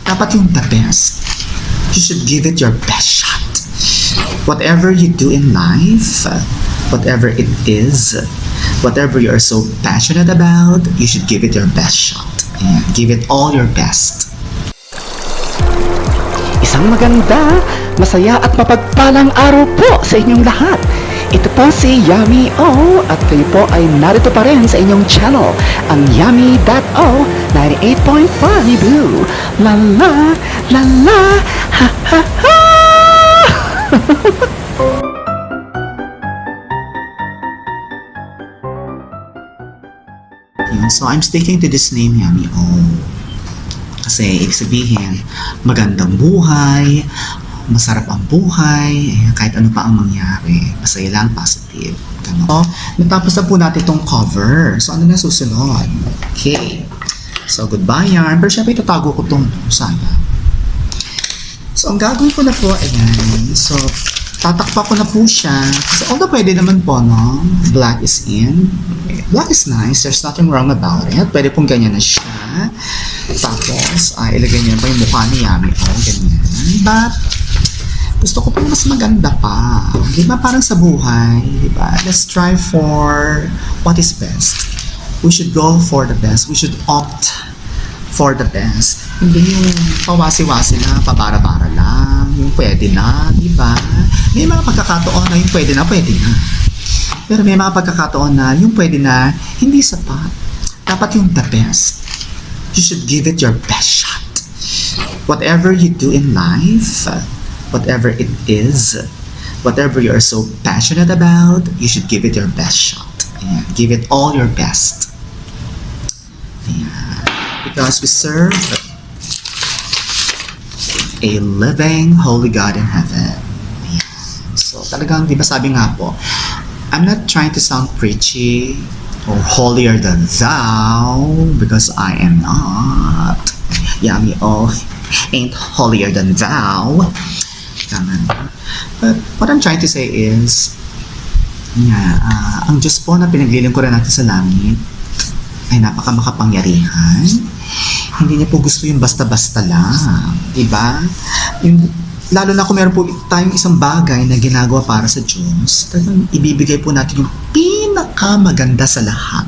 dapat yung the best. You should give it your best shot. Whatever you do in life, whatever it is, whatever you are so passionate about, you should give it your best shot. And give it all your best. Isang maganda, masaya at mapagpalang araw po sa inyong lahat. Ito po si Yami Ow at kayo po ay narito pa rin sa inyong channel, ang Yami.O 98.5 Blue. La la, la la, ha ha ha! So I'm sticking to this name, Yami Ow. Kasi ibig sabihin, magandang buhay, masarap ang buhay, kahit ano pa ang mangyari, masaya lang, positive. Ganun. So, natapos na po natin itong cover. So, ano na susunod? Okay. So, goodbye yarn. Pero syempre, itatago ko itong sayang. So, ang gagawin ko na po, ayan. So, tatakpa ko na po siya. So, although pwede naman po, no? Black is in. Black is nice. There's nothing wrong about it. Pwede pong ganyan na siya. Tapos, ilagay niyo pa yung mukha ni Yami Ow. Ganyan. But, gusto ko pa mas maganda pa. Di ba? Parang sa buhay. Di ba? Let's try for what is best. We should go for the best. We should opt for the best. Hindi yung pawasi-wasi na, pabara-bara lang. Yung pwede na, di ba? May mga pagkakataon na yung pwede na. Pero may mga pagkakataon na yung pwede na, hindi sapat. Dapat yung the best. You should give it your best shot. Whatever you do in life, whatever it is, whatever you are so passionate about, you should give it your best shot. And give it all your best. Yeah. Because we serve a living holy God in heaven. Yeah. So talagang, di ba sabi nga po, I'm not trying to sound preachy or holier than thou, because I am not. Yami Ow ain't holier than thou. But what I'm trying to say is, ang Diyos po na pinaglilingkuran natin sa langit ay napakamakapangyarihan. Hindi niya po gusto yung basta-basta lang. Diba? Lalo na kung meron po tayong isang bagay na ginagawa para sa Diyos, talagang ibibigay po natin yung pinakamaganda sa lahat.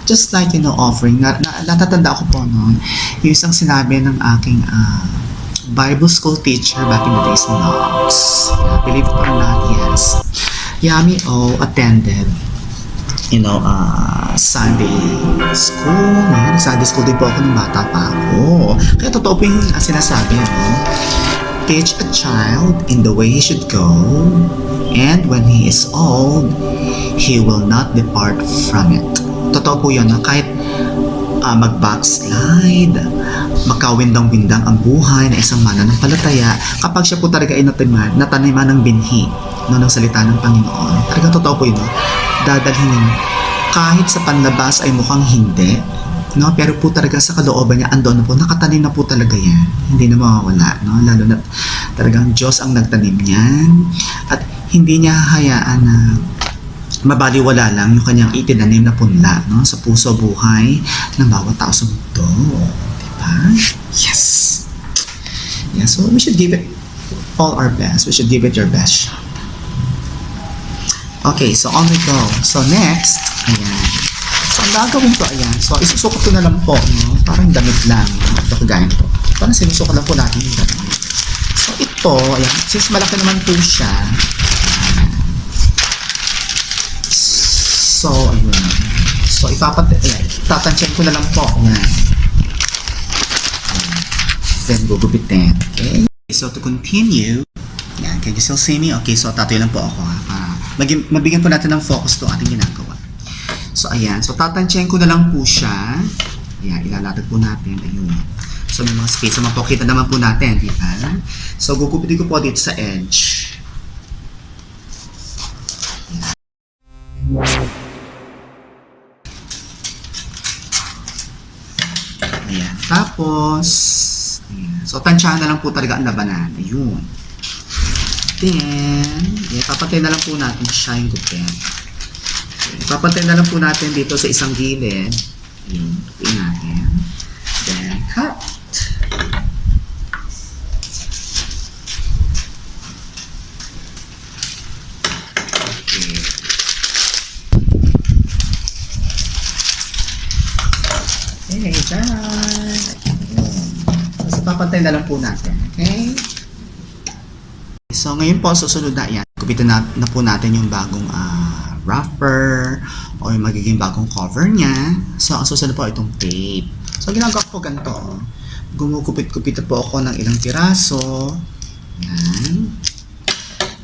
Just like, offering. Natatanda ko po noon, yung isang sinabi ng aking Bible school teacher back in the days ng Knox. Believe it or not, yes. Yami Ow attended, Sunday school. Sunday school din po ako nung bata pa ako. Kaya totoo po yung sinasabi, teach a child in the way he should go, and when he is old, he will not depart from it. Totoo po yun, kahit mag-backslide, magkawindang-windang ang buhay na isang mananampalataya, kapag siya po talaga ay nataniman ng binhi ng salita ng Panginoon, talagang totoo po yun, dadalhin kahit sa panlabas ay mukhang hindi, pero po talaga sa kalooban niya andoon na po, nakatanim na po talaga yan, hindi na mawawala, lalo na talagang Diyos ang nagtanim niyan at hindi niya hahayaan na mabaliwala lang yung kanyang itinanim na punla sa puso buhay ng bawat tao sa mundo. Diba? Yes! Yeah, so we should give it all our best. We should give it your best shot. Okay, so on we go. So next, ayan. So ang gagawin ko, ayan. So isusukot ko na lang po, parang damit lang. Ito kagaya po. Parang sinusukat lang po natin yung damit. So ito, ayan. Since malaki naman po siya, so, ayun. So, tatansyan ko na lang po. Ayan. Then, gugupitin. Okay? So, to continue, ayan, can you still see me? Okay, so, tatayo lang po ako. Para mabigyan po natin ng focus to ating ginagawa. So, ayan. So, tatansyan ko na lang po siya. Ayan, ilalatag po natin. Ayun. So, may mga space. So, mapakita naman po natin. Diba? So, gugupitin ko po dito sa edge. Ayan. Ayan. Tapos, ayan. So, tansyahan na lang po talaga ang labanan. Ayun. Then, papatay na lang po natin siya yung gupit. Papatay na lang po natin dito sa isang gilid. Ayun. Tupuin natin. Then, cut. Okay, dyan. Tapos papantay na lang po natin. Okay? So, ngayon po, susunod na yan. Kupitan na po natin yung bagong wrapper o yung magiging bagong cover niya. So, ang susunod po itong tape. So, ginagawa ko ganito. Gumugupit-kupit po ako ng ilang piraso. Yan.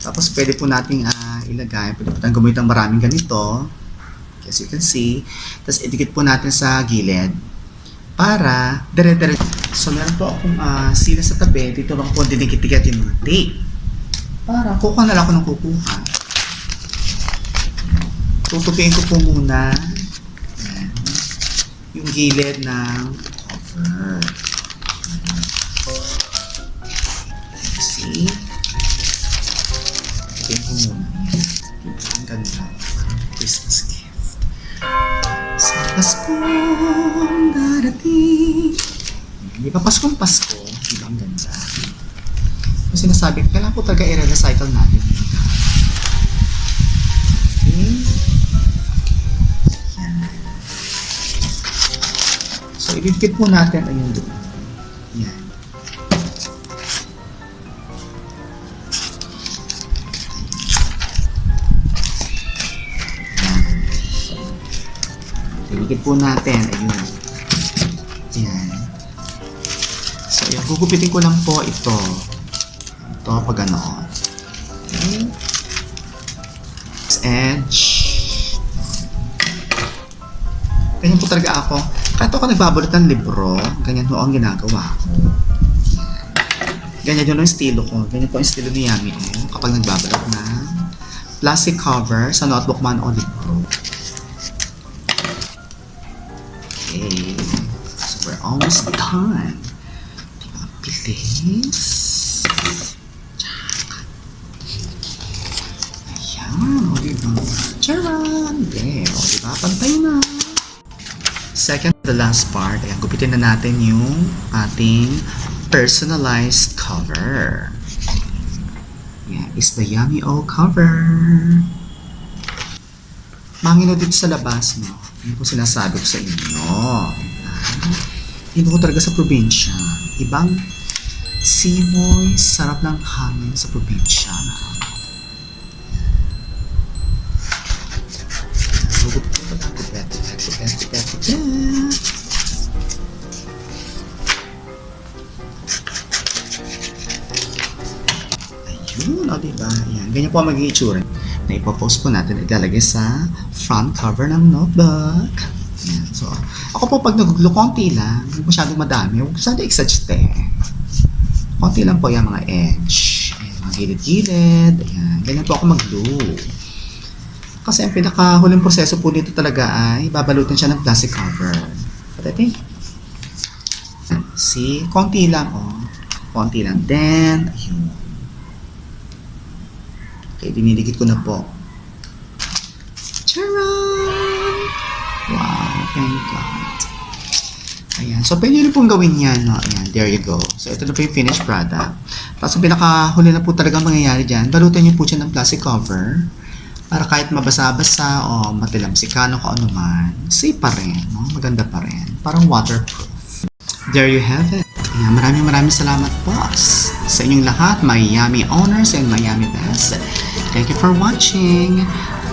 Tapos, pwede po nating ilagay. Pwede po tayong gumamit ng maraming ganito. As you can see. Tapos, idikit po natin sa gilid. Para, dire-dire. So, meron po akong sila sa tabi. Dito lang po dinikit-dikit yung mga tape. Para, kukuha na lang ako ng kukuha. Tutupiin ko po muna yan, yung gilid ng cover. See? Tutupiin ko muna yan. Ang ganda. Christmas gift. Sa Paskong darating. Di ba Paskong Pasko? Di ba ang ganda? Yung sinasabi ko, kailangan po talaga i-recycle natin. Okay. Yan. So, i-dikit po natin ayun doon. Yan. Yan. So, i-dikit po natin ayun. Yan. So, yan. Gugupitin ko lang po ito. Ito, pag ganoon. Okay. Edge. Ganyan po talaga ako. Kahit ako nagbabalot ng libro, ganyan po ang ginagawa ko. Ganyan yun ang estilo ko. Ganyan po ang estilo ni Yami Ow kapag nagbabalot ng plastic cover sa notebook man o libro. Okay. So, we're almost done. Diba, bilis. O diba? Charan! Okay. O diba? Pantay na. Second, the last part. Ayan, gupitin na natin yung ating personalized cover. Ayan, is the Yami Ow cover. Mangino dito sa labas, no? Yan po sinasabi ko sa inyo. Iba ko talaga sa probinsya. Ibang simoy, sarap ng hangin sa probinsya. Ayun, o diba? Ayan. Ganyan po ang magiging itsura na ipopost po natin, ilalagay sa front cover ng notebook. Ayan. So, ako po pag nag-glue, konti lang, masyadong madami, huwag sana exaggerate. Konti lang po yung mga edge. Ayan, mga gilid-gilid. Ayan. Ganyan po ako mag-glue. Kasi ang pinakahuling proseso po nito talaga ay babalutin siya ng plastic cover. But I think, see, konti lang, oh. Konti lang. Then, ayun. Okay, dinidikit ko na po. Charan! Wow, thank God. Ayan. So, pwede nyo pong gawin yan, no? Ayan, there you go. So, ito na po yung finished product. Tapos, ang pinakahuli na po talaga mangyayari dyan, balutin nyo po siya ng plastic cover. Para kahit mabasa-basa o matilamsikan o kung ano man, safe pa rin, no? Maganda pa rin. Parang waterproof. There you have it. Ayan, maraming salamat po sa inyong lahat, my Yami owners and my Yami best. Thank you for watching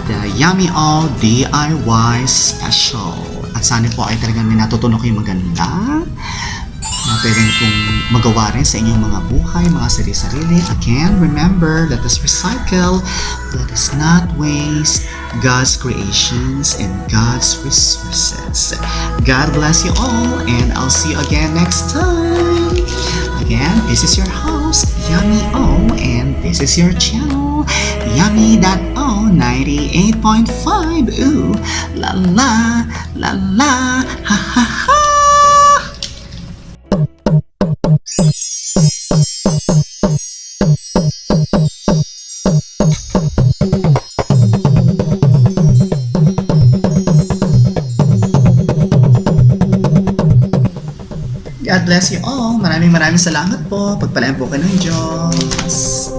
the Yami Ow D.I.Y special. At sana po ay talagang may natutunan ko yung maganda na pwede pong magawa rin sa inyong mga buhay, mga sarili-sarili. Again, remember, let us recycle, let us not waste God's creations and God's resources. God bless you all, and I'll see you again next time. Again, this is your host, Yami Ow, and this is your channel, Yami.O 98.5. Ooh, la la, la la, ha ha ha. God bless you all. Maraming salamat po. Pagpalain po kayo ng Diyos.